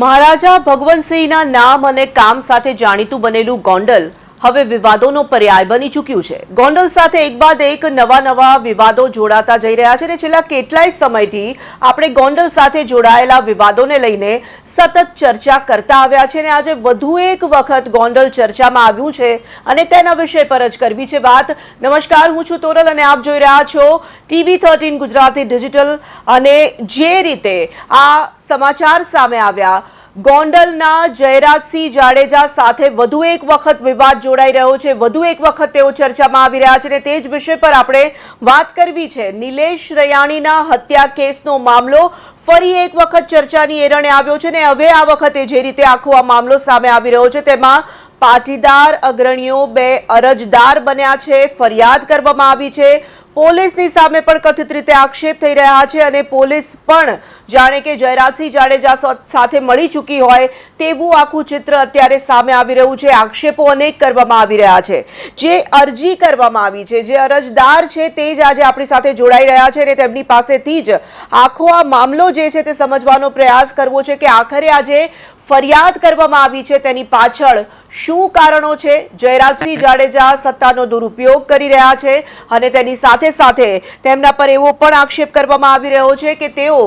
મહારાજા ભગવંતસિંહના નામ અને કામ સાથે જાણીતું બનેલું ગોંડલ હવે વિવાદોનો પર્યાય બની ચૂક્યું છે। ગોંડલ સાથે એક બાદ એક નવા વિવાદો જોડાતા જઈ રહ્યા છે અને છેલ્લા કેટલાય સમયથી આપણે ગોંડલ સાથે જોડાયેલા વિવાદોને લઈને સતત ચર્ચા કરતા આવ્યા છે અને આજે વધુ એક વખત ગોંડલ ચર્ચામાં આવ્યું છે અને તેના વિષય પર જ કરવી છે વાત। નમસ્કાર, હું છું તોરલ અને આપ જોઈ રહ્યા છો TV13 ગુજરાતી ડિજિટલ। અને જે રીતે આ સમાચાર સામે આવ્યા, ગોંડલના જયરાજસિંહ જાડેજા સાથે વધુ એક વખત વિવાદ જોડાઈ રહ્યો છે, વધુ એક વખત તેઓ ચર્ચામાં આવી રહ્યા છે અને તે જ વિષય પર આપણે વાત કરવી છે। નિલેશ રૈયાણીના હત્યા કેસનો મામલો ફરી એક વખત ચર્ચાની એરણે આવ્યો છે અને હવે આ વખતે જે રીતે આખો આ મામલો સામે આવી રહ્યો છે તેમાં પાટીદાર અગ્રણીઓ બે અરજદાર બન્યા છે, ફરિયાદ કરવામાં આવી છે। પોલીસની સામે પણ કથિત રીતે આક્ષેપ થઈ રહ્યા છે અને પોલીસ પણ જાણે કે જયરાજસિંહ જાડેજા સાથે મળી ચૂકી હોય તેવું આખું ચિત્ર અત્યારે સામે આવી રહ્યું છે। આક્ષેપો અનેક કરવામાં આવી રહ્યા છે। જે અરજી કરવામાં આવી છે, જે અરજદાર છે તે જ આજે આપણી સાથે જોડાઈ રહ્યા છે અને તેમની પાસેથી જ આખો આ મામલો જે છે તે સમજવાનો પ્રયાસ કરવો છે કે આખરે આજે ફરિયાદ કરવામાં આવી છે તેની પાછળ શું કારણો છે। જયરાજસિંહ જાડેજા સત્તાનો દુરુપયોગ કરી રહ્યા છે અને તેની સાથે સાથે તેમના પર એવો પણ આક્ષેપ કરવામાં આવી રહ્યો છે કે તેઓ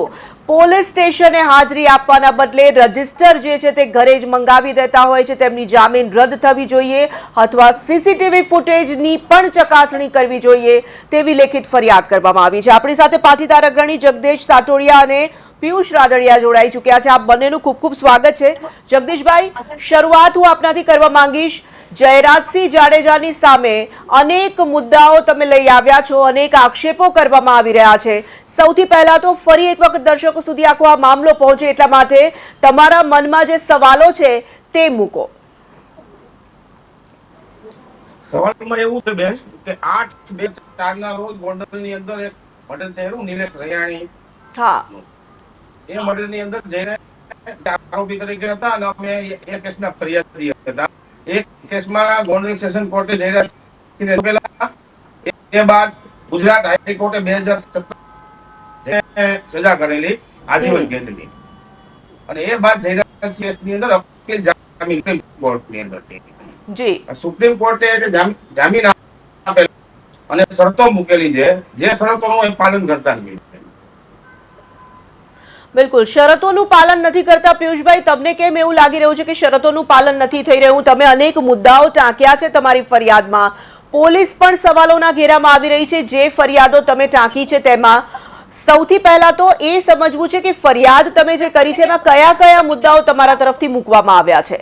પોલીસ સ્ટેશને હાજરી આપવાના બદલે રજીસ્ટર જે છે તે ઘરે જ મંગાવી દેતા હોય છે। તેમની જામીન રદ થવી જોઈએ અથવા સીસીટીવી ફૂટેજની પણ ચકાસણી કરવી જોઈએ તેવી લેખિત ફરિયાદ કરવામાં આવી છે। આપણી સાથે પાટીદાર અગ્રણી જગદીશ સાટોડિયા અને પિયુષ રાદડિયા જોડાઈ ચૂક્યા છે। આપ બંનેનું ખૂબ ખૂબ સ્વાગત છે। જગદીશભાઈ, શરૂઆત હું આપનાથી કરવા માંગીશ। જયરાજસિંહ જાડેજાની સામે અનેક મુદ્દાઓ તમે લઈ આવ્યા છો, અનેક આક્ષેપો કરવામાં આવી રહ્યા છે। સૌથી પહેલા તો ફરી એક વખત દર્શકો સુધી આખો આ મામલો પહોંચે એટલા માટે તમારા મનમાં જે સવાલો છે તે મૂકો। સવાલમાં એવું છે બેન કે 8/2/4 ના રોજ ગોંડલની અંદર એક મર્ડર થયું, નિલેશ રૈયાણી। હા, એ મર્ડર ની અંદર જઈને આરોપી તરીકે હતા અને અમે એ કેસના ફરિયાદી હતા। એક કેસમાં ગોંડલ સેશન કોર્ટે જયરાજસિંહને પેલા, એ બાદ ગુજરાત હાઈકોર્ટે 2017 સજા કરેલી આજીવન કેદની અને એ બાદ જયરાજસિંહ ની અંદર અપીલ જામીન સુપ્રીમ કોર્ટની અંદર થઈ જી। સુપ્રીમ કોર્ટે જામીન આપેલ અને શરતો મૂકેલી છે, જે શરતોનું એ પાલન કરતા નથી। બિલકુલ, શરતોનું પાલન નથી કરતા। પિયુષભાઈ, તમને કેમ એવું લાગી રહ્યું છે કે શરતોનું પાલન નથી થઈ રહ્યું? તમે અનેક મુદ્દાઓ ટાંક્યા છે તમારી ફરિયાદમાં, પોલીસ પણ સવાલોના ઘેરામાં આવી રહી છે। જે ફરિયાદો તમે ટાંકી છે તેમાં સૌથી પહેલા તો એ સમજવું છે કે ફરિયાદ તમે જે કરી છે એમાં કયા કયા મુદ્દાઓ તમારા તરફથી મૂકવામાં આવ્યા છે?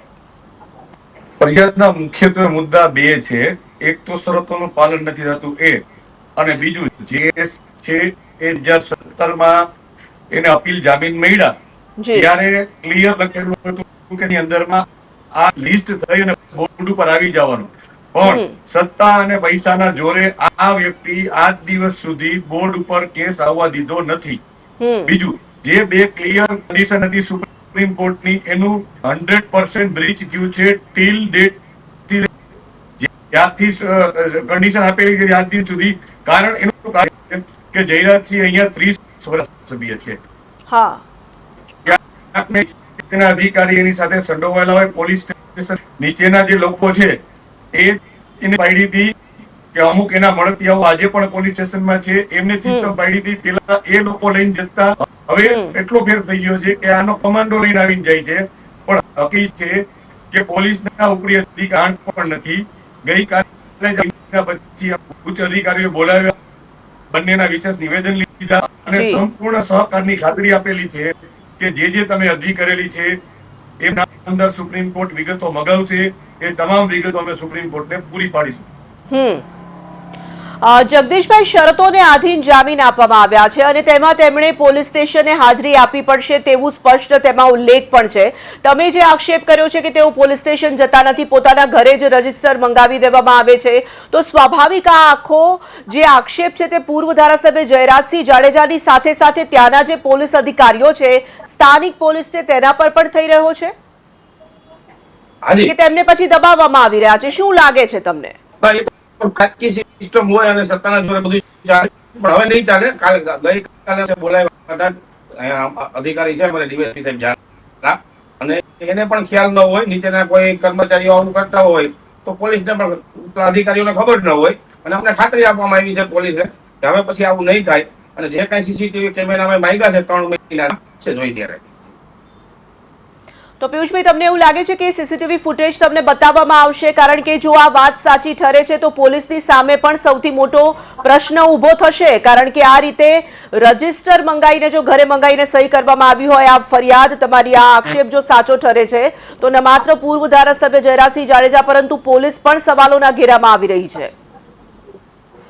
ફરિયાદના મુખ્યત્વે મુદ્દા બે છે। એક તો શરતોનું પાલન નથી થતું એ, અને બીજું જે છે એ 2017 એને અપીલ જામીન મળ્યા ત્યારે ક્લિયર લખેલું હતું કે અંદરમાં આ લિસ્ટ થઈ અને બોર્ડ ઉપર આવી જવાનું, પણ સત્તા અને પૈસાના જોરે આ વ્યક્તિ આજ દિવસ સુધી બોર્ડ ઉપર કેસ આવવા દીધો નથી। બીજું, જે બે ક્લિયર કન્ડિશન હતી સુપ્રીમ કોર્ટની, એનું 100% બ્રીચ થયું છે ટીલ ડેટ, જ્યારથી કન્ડિશન આપેલી છે આજ દિન સુધી। કારણ એનું કારણ કે જયરાજસિંહ અહીંયા 30 વર્ષ સભ્ય છે। હા, અધિકારી એની સાથે સંડોવાયેલા હોય, પોલીસ સ્ટેશન નીચેના જે લોકો છે એ એને પાડી હતી કે અમુક એના મળતિયાઓ આજે પણ પોલીસ સ્ટેશનમાં છે, એમને સિસ્ટમ પાડી હતી। પેલા એ લોકો લઈને જતા, હવે એટલો ફેર થઈ ગયો છે કે આનો કમાન્ડો લઈને આવીને જાય છે, પણ હકીકત છે કે પોલીસના ઉપરી અધિકારી પણ નથી। ગઈકાલે પછી ઉચ્ચ અધિકારીઓ બોલાવ્યા, બંનેના વિશેષ નિવેદન લીધા અને સંપૂર્ણ સહકારની ખાતરી આપેલી છે કે જે તમે અરજી કરેલી છે એના અંદર સુપ્રીમ કોર્ટ વિગતો મગાવશે, એ તમામ વિગતો અમે સુપ્રીમ કોર્ટને પૂરી પાડીશું। જગદીશભાઈ, શરતોને આધીન જામીન આપવામાં આવ્યા છે અને તેમાં તેમણે પોલીસ સ્ટેશને હાજરી આપવી પડશે તેવું સ્પષ્ટ તેમાં ઉલ્લેખ પણ છે। તમે જે આક્ષેપ કર્યો છે કે તેઓ પોલીસ સ્ટેશન જતા નથી, પોતાના ઘરે જ રજીસ્ટર મંગાવી દેવામાં આવે છે, તો સ્વાભાવિક આ આખો જે આક્ષેપ છે તે પૂર્વ ધારાસભ્ય જયરાજસિંહ જાડેજાની સાથે સાથે ત્યાંના જે પોલીસ અધિકારીઓ છે, સ્થાનિક પોલીસ છે, તેના પર પણ થઈ રહ્યો છે કે તેમને પછી દબાવવામાં આવી રહ્યા છે? શું લાગે છે તમને? રાજકીય સિસ્ટમ હોય અને સત્તાના જોરે બધું ચાલે, પણ હવે નહીં ચાલે। ગઈકાલે બોલાવ્યા હતા અધિકારી છે અમારે ડીવાયએસપી સાહેબ, એને પણ ખ્યાલ ન હોય, નીચેના કોઈ કર્મચારીઓ આવું કરતા હોય તો પોલીસને પણ ઉપલા અધિકારીઓને ખબર ન હોય. અને અમને ખાતરી આપવામાં આવી છે પોલીસે કે હવે પછી આવું નહીં થાય. અને જે કઈ સીસીટીવી કેમેરા અમે માંગ્યા છે 3 મહિના છે જોઈ ત્યારે. તો પિયુષભાઈ, તમને એવું લાગે છે કે સીસીટીવી ફૂટેજ તમને બતાવવામાં આવશે? કારણ કે જો આ વાત સાચી ઠરે છે તો પોલીસની સામે પણ સૌથી મોટો પ્રશ્ન ઊભો થશે. કારણ કે આ રીતે રજીસ્ટર મંગાઈને, જો ઘરે મંગાઈને સહી કરવામાં આવી હોય, આ ફરિયાદ, તમારી આ આક્ષેપ જો સાચો ઠરે છે તો ન માત્ર પૂર્વ ધારાસભ્ય જયરાજસિંહ જાડેજા પરંતુ પોલીસ પણ સવાલોના ઘેરામાં આવી રહી છે.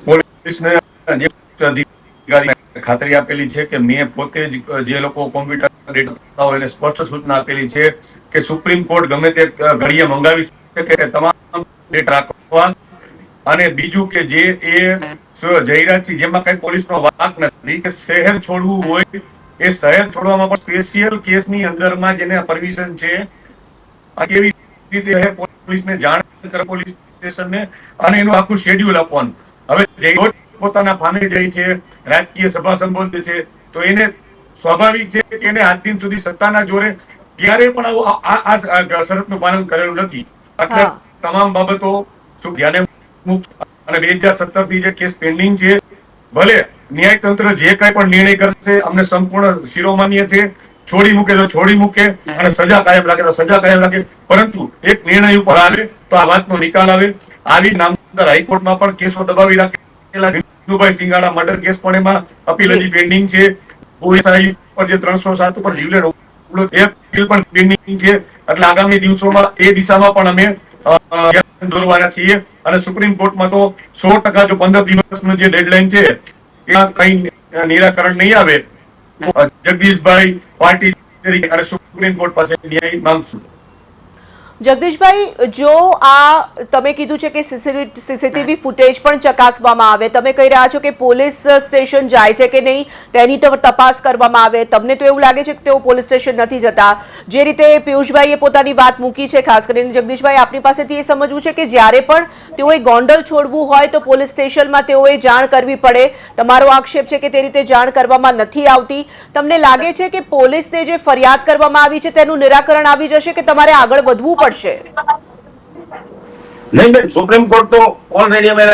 પોલીસને અધિકારી ખાતરી આપેલી છે કે મેં પોતે જ જે લોકો કોમ્પ્યુટર હોય એને સ્પષ્ટ સૂચના આપેલી છે કે સુપ્રીમ કોર્ટ ગમે તે ઘડીએ મંગાવી શકે તમામ ડેટા રાખવા. અને બીજું કે જે એ જયરાજસિંહ, જેમાં કઈ પોલીસનો વાંક નથી કે શહેર છોડવું હોય, એ શહેર છોડવામાં પણ સ્પેશિયલ કેસની અંદરમાં જેને પરમિશન છે, કેવી રીતે પોલીસને જાણ કરે, પોલીસ સ્ટેશનને, અને એનું આખું શેડ્યુલ આપવાનું. હવે જે પોતાના ફામે જાય છે, રાજકીય સભા સંબોધે છે, તો એને સ્વાભાવિક છે કે એને આજ દિન સુધી સત્તાના જોરે ક્યારે પણ આ શરતનું પાલન કરેલું નથી. એટલે તમામ બાબતો શું ધ્યાને મૂક. અને 2017 થી જે કેસ પેન્ડિંગ છે, ભલે ન્યાયતંત્ર જે કઈ પણ નિર્ણય કરશે અમને સંપૂર્ણ શિરોમાન્ય છે. છોડી મૂકે તો છોડી મૂકે, અને સજા કાયમ રાખે તો સજા કાયમ રાખે, પરંતુ એક નિર્ણય ઉપર આવે તો આ વાતનો નિકાલ આવે. આવી નામદાર હાઈકોર્ટમાં પણ કેસો દબાવી રાખેલા વિનુભાઈ સિંગાડા મર્ડર કેસ પણ એમાં અપીલ હજી પેન્ડિંગ છે. ઓએસઆઈ પર જે 307 પર જીવલેણ હુમલો એ અપીલ પણ પેન્ડિંગ છે. એટલે આગામી દિવસોમાં એ દિશામાં પણ અમે દોરવાના છીએ. અને સુપ્રીમ કોર્ટમાં તો 100% જો 15 દિવસનો જે ડેડલાઇન છે એમાં કઈ નિરાકરણ નહીં આવે તો જગદીશભાઈ પાર્ટી તરીકે અને સુપ્રીમ કોર્ટ પાસે ન્યાય માંગશું. જગદીશભાઈ, જો આ તમે કીધું છે કે સીસીટીવી ફૂટેજ પણ ચકાસવામાં આવે, તમે કહી રહ્યા છો કે પોલીસ સ્ટેશન જાય છે કે નહીં તેની તો તપાસ કરવામાં આવે, તમને તો એવું લાગે છે કે તેઓ પોલીસ સ્ટેશન નથી જતા. જે રીતે પિયુષભાઈએ પોતાની વાત મૂકી છે, ખાસ કરીને જગદીશભાઈ, આપની પાસેથી એ સમજવું છે કે જ્યારે પણ તેઓએ ગોંડલ છોડવું હોય તો પોલીસ સ્ટેશનમાં તેઓએ જાણ કરવી પડે. તમારો આક્ષેપ છે કે તે રીતે જાણ કરવામાં નથી આવતી. તમને લાગે છે કે પોલીસને જે ફરિયાદ કરવામાં આવી છે તેનું નિરાકરણ આવી જશે કે તમારે આગળ વધવું પડશે? નહીં બેન, સુપ્રીમ કોર્ટ તો ઓલરેડી અમે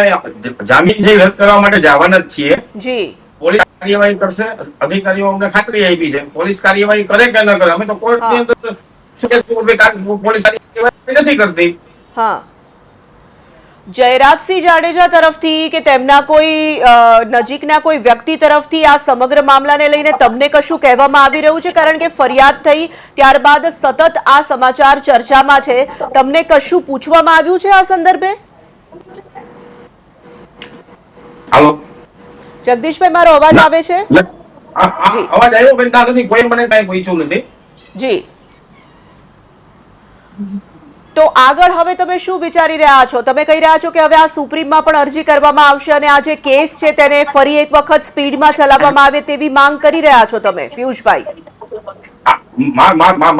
જામીન જે રદ કરવા માટે જવાના જ છીએ. જી, પોલીસ કાર્યવાહી કરશે, અધિકારીઓ અમને ખાતરી આપી છે. પોલીસ કાર્યવાહી કરે કે ન કરે, અમે તો કોર્ટની અંદર પોલીસ કાર્યવાહી નથી કરતી. હા, જયરાજસિંહ જાડેજા તરફથી કે તેમના કોઈ નજીકના કોઈ વ્યક્તિ તરફથી આ સમગ્ર મામલાને લઈને તમને કશું કહેવામાં આવી રહ્યું છે? કારણ કે ફરિયાદ થઈ ત્યારબાદ સતત આ સમાચાર ચર્ચામાં છે. તમને કશું પૂછવામાં આવ્યું છે આ સંદર્ભે? હાલો જગદીશભાઈ, મારો અવાજ આવે છે? અવાજ આવ્યો બેન? નથી, કોઈ મને કઈ પૂછ્યું નથી. જી, તો આગળ હવે તમે શું વિચારી રહ્યા છો? તમે કહી રહ્યા છો કે હવે આ સુપ્રીમમાં પણ અરજી કરવામાં આવશે અને આ જે કેસ છે તેને ફરી એક વખત સ્પીડમાં ચલાવવામાં આવે તેવી માંગ કરી રહ્યા છો તમે, પિયુષભાઈ?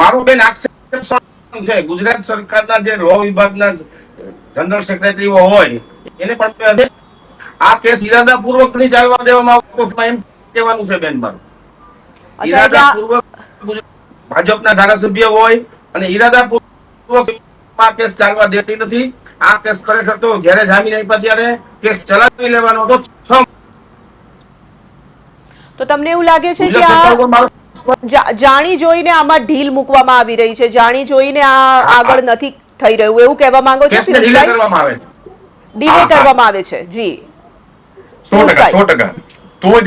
મારો બેન આક્ષેપ છે ગુજરાત સરકારના જે લો વિભાગના જનરલ સેક્રેટરીઓ હોય એને પણ આ કેસ ઇરાદાપૂર્વક નહીં ચાલવા દેવામાં આવતો એમ કહેવાનું છે બેન મારું. ઇરાદાપૂર્વક ભાજપના ધારાસભ્ય હોય અને ઇરાદાપૂર્વક આ કેસ ચાલવા દેતી નથી. આ કેસ ખરેખર તો જ્યારે જામીન આપ્યા ત્યારે કેસ ચલાવી લેવાનો હતો. તો તમને એવું લાગે છે કે આ જાણી જોઈને આમાં ઢીલ મૂકવામાં આવી રહી છે, જાણી જોઈને આ આગળ નથી થઈ રહ્યું, એવું કહેવા માંગો છો? ડીલે કરવામાં આવે છે. જી, 100%. તો જ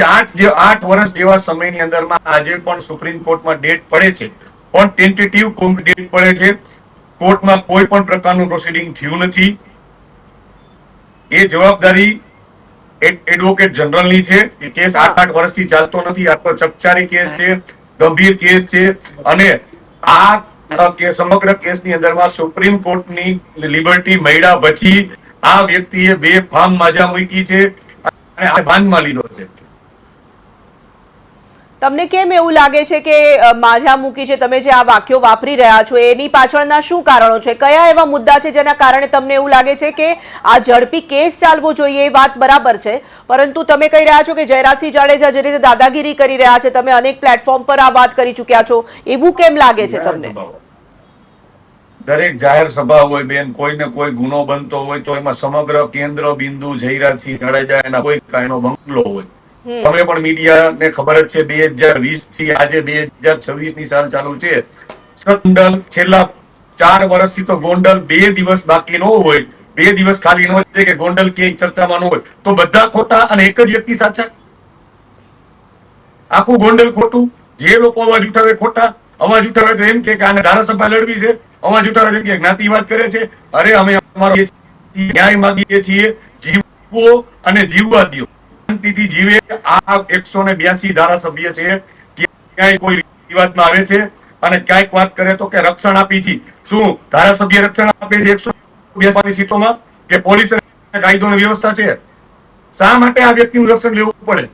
8 વર્ષ જેવા સમયની અંદરમાં આજે પણ સુપ્રીમ કોર્ટમાં ડેટ પડે છે, પણ ટેન્ટેટિવ ડેટ પડે છે. કોર્ટમાં કોઈ પણ પ્રકારનું પ્રોસિડિંગ થયું નથી. એ જવાબદારી એડવોકેટ જનરલની છે. એ કેસ 8 વર્ષથી ચાલતો નથી. આટલો ચકચારી કેસ છે, ગંભીર કેસ છે, અને આ સમગ્ર કેસની અંદરમાં સુપ્રીમ કોર્ટની લિબર્ટી મળ્યા પછી આ વ્યક્તિએ બેફામ માજા મૂકી છે અને બાંધમાં લીધો છે. તમને કેમ એવું લાગે છે કે માજા મૂકી છે? તમે જે આ વાક્યો વાપરી રહ્યા છો એની પાછળના શું કારણો છે? કયા એવા મુદ્દા છે જેના કારણે તમને એવું લાગે છે કે આ ઝડપી કેસ ચાલવો જોઈએ? એ વાત બરાબર છે, પરંતુ તમે કહી રહ્યા છો કે જયરાજસિંહ જાડેજા જે રીતે દાદાગીરી કરી રહ્યા છે, તમે અનેક પ્લેટફોર્મ પર આ વાત કરી ચૂક્યા છો, એવું કેમ લાગે છે તમને? દરેક જાહેર સભા હોય બેન, કોઈને કોઈ ગુનો બનતો હોય તો એમાં સમગ્ર કેન્દ્ર બિંદુ જયરાજસિંહ જાડેજા એના કોઈ કાયનો બંગલો હોય. તમે પણ મીડિયાને ખબર જ છે 2020 થી આજે 2026 ની સાલ ચાલુ છે. ગોંડલ છેલ્લા 4 વર્ષથી તો ગોંડલ 2 દિવસ બાકી ન હોય, 2 દિવસ ખાલી ન હોય કે ગોંડલ ક્યાંય ચર્ચામાં ન હોય તો બધા ખોટા અને એક જ વ્યક્તિ સાચા. આખું ગોંડલ ખોટું. જે લોકો અવાજ ઉઠાવે ખોટા. અવાજ ઉઠાવે તો એમ કે આને ધારાસભા લડવી છે, અવાજ ઉઠાવે કે જ્ઞાતિવાદ કરે છે. અરે અમે અમારો ન્યાય માંગીએ છીએ, જીવવો અને જીવવા દો, શાંતિથી જીવે. આ 182 ધારાસભ્ય છે, ક્યાંય કોઈ વિવાદમાં આવે છે અને ક્યાંક વાત કરે તો કે રક્ષણ આપી છે. શું ધારાસભ્ય રક્ષણ આપે છે 182 સીટોમાં કે પોલીસ કાયદોની વ્યવસ્થા છે? શા માટે આ વ્યક્તિનું રક્ષણ લેવું પડે?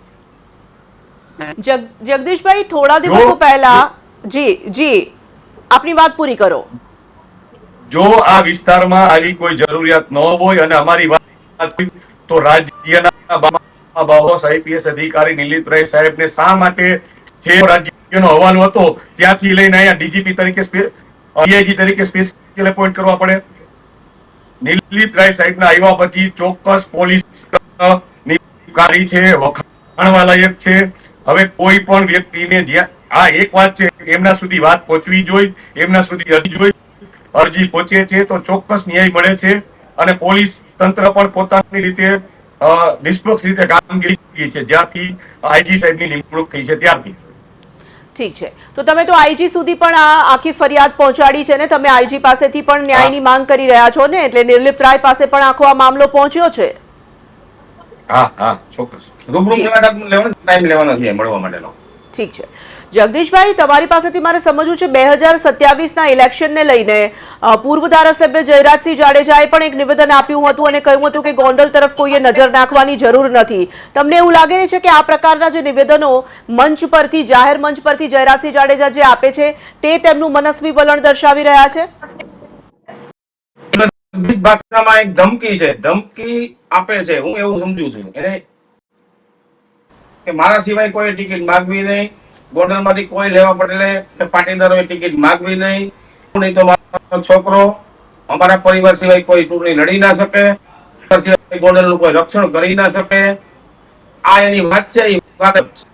જગદીશભાઈ, થોડા દિવસો પહેલા જી આપની વાત પૂરી કરો. જો આ વિસ્તારમાં આવી કોઈ જરૂરિયાત ન હોય અને અમારી વાત તો રાજ્યના બાબોસ આઈપીએસ અધિકારી નિલીપરાય સાહેબને શા માટે જે રાજ્યનો હવાલો હતો ત્યાંથી લઈને અહીંયા ડીજીપી તરીકે ડીઆઈજી તરીકે સ્પેશિયલ એપોઇન્ટ કરવા પડે? નિલીપરાય સાહેબના આવ્યા પછી ચોક્કસ પોલીસ કાર્ય છે, વખાણવા લાયક છે. હવે કોઈ પણ વ્યક્તિને જ્યાં આ એક વાત છે એમના સુધી વાત પહોંચવી જોઈએ, એમના સુધી અરજી પહોંચે છે તો ચોક્કસ ન્યાય મળે છે અને પોલીસ તંત્ર પણ પોતાની રીતે નિષ્પક્ષ રીતે કામગીરી કરી છે જ્યારથી આઈજી સાહેબની નિમણૂક થઈ છે ત્યારથી. ઠીક છે, તો તમે તો આઈજી સુધી પણ આ આખી ફરિયાદ પહોંચાડી છે ને? તમે આઈજી પાસેથી પણ ન્યાયની માંગ કરી રહ્યા છો ને? એટલે નિર્લિપ્તરાય પાસે પણ આખો આ મામલો પહોંચ્યો છે? હા ચોક્કસ. રૂબરૂ ટાઈમ લેવાનો છે મળવા માટેનો. ઠીક છે જગદીશભાઈ, તમારી પાસેથી મારે સમજવું છે 2027ના ઇલેક્શનને લઈને પૂર્વ ધારાસભ્ય જયરાજસિંહ જાડેજાએ પણ એક નિવેદન આપ્યું હતું અને કહ્યું હતું કે ગોંડલ તરફ કોઈએ નજર નાખવાની જરૂર નથી. તમને એવું લાગે છે કે આ પ્રકારના જે નિવેદનો મંચ પરથી, જાહેર મંચ પરથી જયરાજસિંહ જાડેજા જે આપે છે તે તેમનું મનસ્વી વલણ દર્શાવી રહ્યા છે? ભાષામાં એક ધમકી છે, ધમકી આપે છે. હું એવું સમજુ છું એને કે મારા સિવાય કોઈ ટિકિટ માંગવી નહીં, ગોંડલમાંથી કોઈ લેવા પટેલે કે પાટીદારોએ ટિકિટ માંગવી નહીં, નહીં તો મારો છોકરો અમારા પરિવાર સિવાય કોઈ ચૂંટણી લડી ના શકે, ગોંડલનું કોઈ રક્ષણ કરી ના શકે. આ એની વાત છે, એ વાત છે.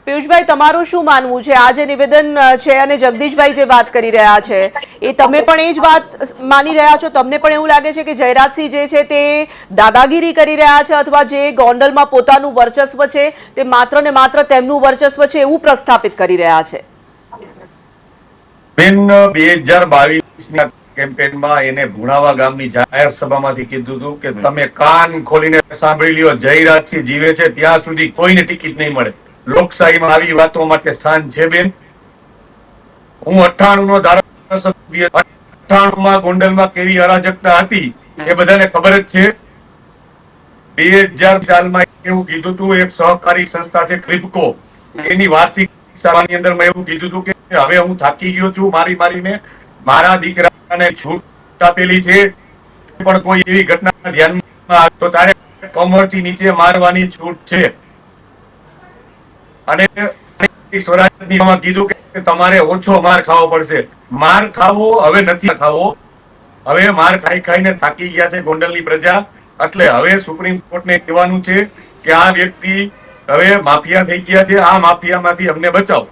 પિયુષભાઈ, તમારું શું માનવું છે? આ જે નિવેદન છે અને જગદીશભાઈ જે વાત કરી રહ્યા છે એ તમે પણ એ જ વાત માની રહ્યા છો? તમને પણ એવું લાગે છે કે જયરાજસિંહ જે છે તે દાદાગીરી કરી રહ્યા છે અથવા જે ગોંડલમાં પોતાનું વર્ચસ્વ છે તે માત્ર ને માત્ર તેમનું વર્ચસ્વ છે એવું પ્રસ્થાપિત કરી રહ્યા છે? બેન, 2022ના કેમ્પેનમાં એને ભુણાવા ગામની જાહેર સભામાંથી કીધું હતું કે તમે કાન ખોલીને સાંભળી લ્યો, જયરાજસિંહ જીવે છે ત્યાં સુધી કોઈને ટિકિટ નહીં મળે. લોકશાહીમાં આવી વાતો માટે સ્થાન છે બેન? હું 98 નો ધારાસભ્ય, 98માં ગોંડલમાં કેવી અરાજકતા હતી એ બધાને ખબર જ છે. 2000 સાલમાં એવું કીધું હતું, એક સહકારી સંસ્થા છે ક્રિપકો, એની વાર્ષિક સભાની અંદર મેં એવું કીધું હતું કે હવે હું થાકી ગયો છું મારીને, મારા દીકરાને છૂટ આપેલી છે પણ કોઈ એવી ઘટના ધ્યાનમાં આવે તો તારે કમરથી નીચે મારવાની છૂટ છે. અને સ્વરાજની કીધું કે તમારે ઓછો માર ખાવો પડશે. માર ખાવો હવે નથી ખાવો, હવે માર ખાઈને થાકી ગયા છે ગોંડલની પ્રજા. એટલે હવે સુપ્રીમ કોર્ટને કહેવાનું છે કે આ વ્યક્તિ હવે માફિયા થઈ ગયા છે, આ માફિયામાંથી અમને બચાવો.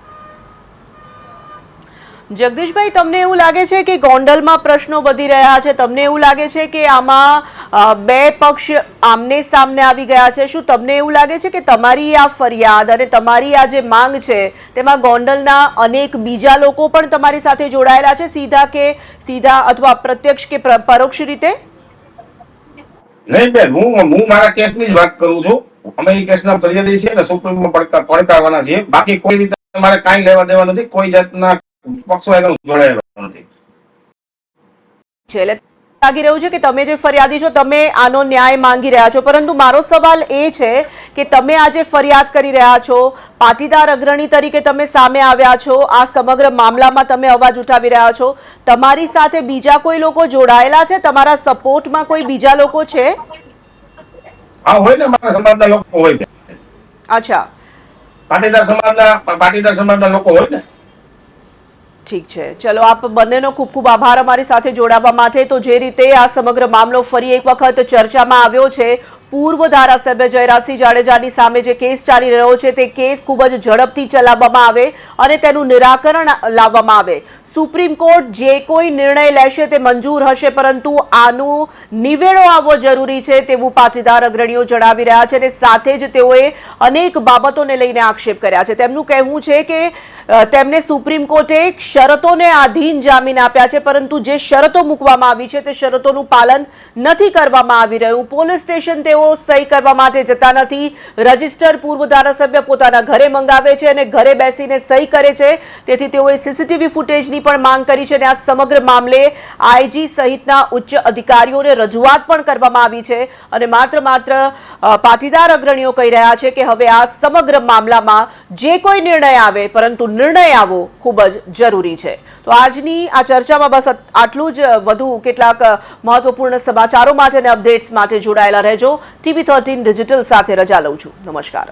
જગદીશભાઈ, તમને એવું લાગે છે કે ગોંડલમાં પ્રશ્નો વધી રહ્યા છે? તમને એવું લાગે છે કે આમાં બે પક્ષ આમને સામને આવી ગયા છે? શું તમને એવું લાગે છે કે તમારી આ ફરિયાદ અને તમારી આ જે માંગ છે તેમાં ગોંડલના અનેક બીજા લોકો પણ તમારી સાથે જોડાયેલા છે, સીધા અથવા પ્રત્યક્ષ કે પરોક્ષ રીતે? નહીં બેન, હું મારા કેસની જ વાત કરું છું. અમે એ કેસના ફરિયાદી છીએ અને સુપ્રીમમાં પડકારવાના છીએ. બાકી કોઈ રીતે અમારે કાંઈ લેવા દેવા નથી, કોઈ જાતના પક્ષો જોડાયેલા નથી. લાગી રહ્યું છે કે તમે જે ફરિયાદી છો તમે આનો ન્યાય માંગી રહ્યા છો, પરંતુ મારો સવાલ એ છે કે તમે આજે ફરિયાદ કરી રહ્યા છો, પાટીદાર અગ્રણી તરીકે તમે સામે આવ્યા છો, આ સમગ્ર મામલામાં તમે અવાજ ઉઠાવી રહ્યા છો, તમારી સાથે બીજા કોઈ લોકો જોડાયેલા છે? તમારા સપોર્ટમાં કોઈ બીજા લોકો છે? હા, હોય ને, મારા સમાજના લોકો હોય. અચ્છા, પાટીદાર સમાજના લોકો હોય ને. ઠીક છે, ચલો આપ બંનેનો ખૂબ ખૂબ આભાર અમારી સાથે જોડાવા માટે. તો જે રીતે આ સમગ્ર મામલો ફરી એક વખત ચર્ચામાં આવ્યો છે, પૂર્વ ધારાસભ્ય જયરાજસિંહ જાડેજાની સામે જે કેસ ચાલી રહ્યો છે તે કેસ ખૂબ જ ઝડપથી ચલાવવામાં આવે અને તેનું નિરાકરણ લાવવામાં આવે. સુપ્રીમ કોર્ટ જે કોઈ નિર્ણય લેશે તે મંજૂર હશે, પરંતુ આનું નિવેડો આવવો જરૂરી છે તેવું પાટીદાર અગ્રણીઓ જણાવી રહ્યા છે અને સાથે જ તેઓએ અનેક બાબતોને લઈને આક્ષેપ કર્યા છે. તેમનું કહેવું છે કે તેમને સુપ્રીમ કોર્ટે શરતોને આધીન જામીન આપ્યા છે, પરંતુ જે શરતો મૂકવામાં આવી છે તે શરતોનું પાલન નથી કરવામાં આવી રહ્યું. પોલીસ સ્ટેશન તેઓ સહી કરવા માટે જતા નથી. રજિસ્ટર પૂર્વ ધારાસભ્ય પોતાના ઘરે મંગાવે છે અને ઘરે બેસીને સહી કરે છે. તેથી તેઓએ સીસીટીવી ફૂટેજની પણ માંગ કરી છે અને આ સમગ્ર મામલે આઈજી સહિતના ઉચ્ચ અધિકારીઓને રજૂઆત પણ કરવામાં આવી છે. અને માત્ર પાટીદાર અગ્રણીઓ કહી રહ્યા છે કે હવે આ સમગ્ર મામલામાં જે કોઈ નિર્ણય આવે, પરંતુ નિર્ણય આવવો ખૂબ જ જરૂરી છે. તો આજની આ ચર્ચામાં બસ આટલું જ. વધુ કેટલાક મહત્વપૂર્ણ સમાચારો માટે અને અપડેટ્સ માટે જોડાયેલા રહેજો. TV13 ડિજિટલ સાથે રજા લઉં છું. નમસ્કાર.